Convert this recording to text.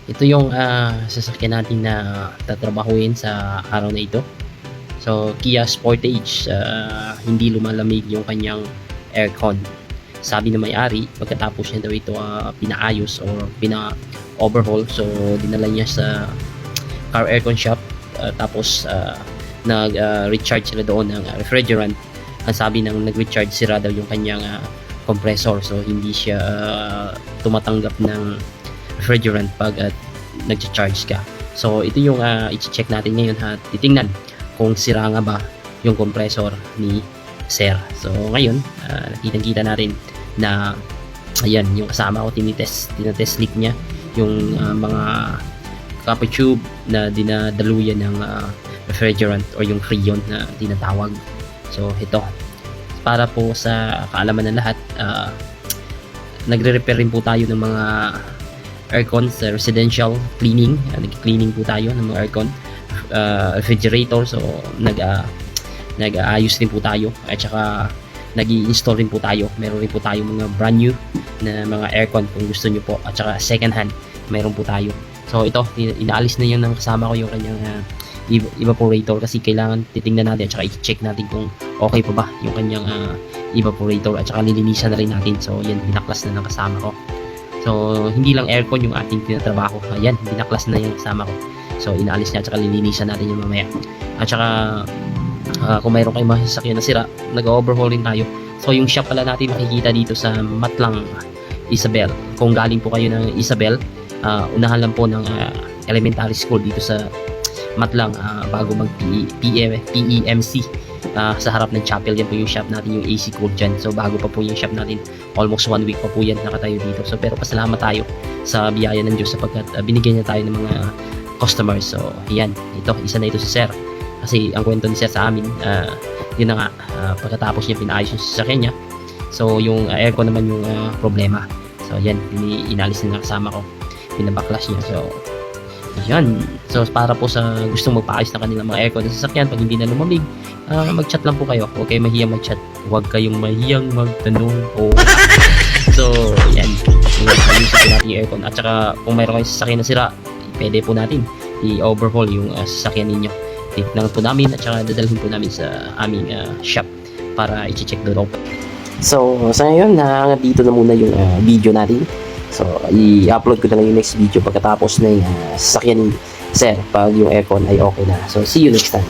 Ito yung sasakyan natin na tatrabahuin sa araw na ito. So, Kia Sportage, hindi lumalamig yung kanyang aircon. Sabi ng may-ari, pagkatapos niya daw ito pinaayos or pina-overhaul. So, dinala niya sa car aircon shop. Tapos, nag-recharge sila doon ng refrigerant. Ang sabi ng nag-recharge, sira daw yung kanyang compressor. So, hindi siya tumatanggap ng refrigerant pag nag-charge ka. So, ito yung i-check natin ngayon ha. Titingnan kung sira nga ba yung compressor ni Sir. So, ngayon, nakita natin na ayan, yung kasama ko tinetest leak niya yung mga copper tube na dinadaluyan ng refrigerant or yung freon na tinatawag. So, ito. Para po sa kaalaman ng lahat, nagre-repair rin po tayo ng mga aircon sa residential cleaning. Nag-cleaning po tayo ng mga aircon, refrigerator. So nag-aayos din po tayo at saka nag-i-install rin po tayo. Meron rin po tayo mga brand new na mga aircon kung gusto nyo po, at saka second hand meron po tayo. So ito, inaalis na yun ng kasama ko yung kanyang evaporator kasi kailangan titingnan natin at saka i-check natin kung okay pa ba yung kanyang evaporator, at saka lilinisan na rin natin. So yan, binaklas na ng kasama ko. So, hindi lang aircon yung ating tinatrabaho. Ayan, binaklas na yung kasama ko. So, inaalis niya at saka lilinisan natin yung mamaya. At saka, kung mayroon kayong masasakyan na sira, nag-overhaul rin tayo. So, yung shop pala natin makikita dito sa Matlang, Isabel. Kung galing po kayo ng Isabel, unahan lang po ng elementary school dito sa Matlang bago mag-PEMC. Sa harap ng chapel, yan po yung shop natin, yung AC Cool dyan. So bago pa po yung shop natin, almost 1 week pa po yan nakatayo dito. So pero pasalamat tayo sa biyaya ng Diyos sapagkat binigyan niya tayo ng mga customers. So yan, isa na ito si Sir. Kasi ang kwento ni Sir sa amin, yun na nga, pagkatapos niya pinaayos yung sasakyan niya. So yung aircon naman yung problema. So yan, inalis na kasama ko, pinabaklas niya. So yan. So para po sa gustong magpaayos ng kanilang mga aircon sa sasakyan, pag hindi na lumamig, mag-chat lang po kayo. Huwag kayong mahiyang mag-chat. Huwag kayong mahiyang magtanong. So, yan. Ayusin po natin yung aircon. At saka, kung mayroon kayong sasakyan na sira, pwede po natin i-overhaul yung sasakyan ninyo. Tignan po namin at saka dadalhin po namin sa aming shop para i-check doon. So, sa ngayon, dito na muna yung video natin. So, i-upload ko na lang yung next video pagkatapos na yung sasakyan ni Sir pag yung aircon ay okay na. So, see you next time.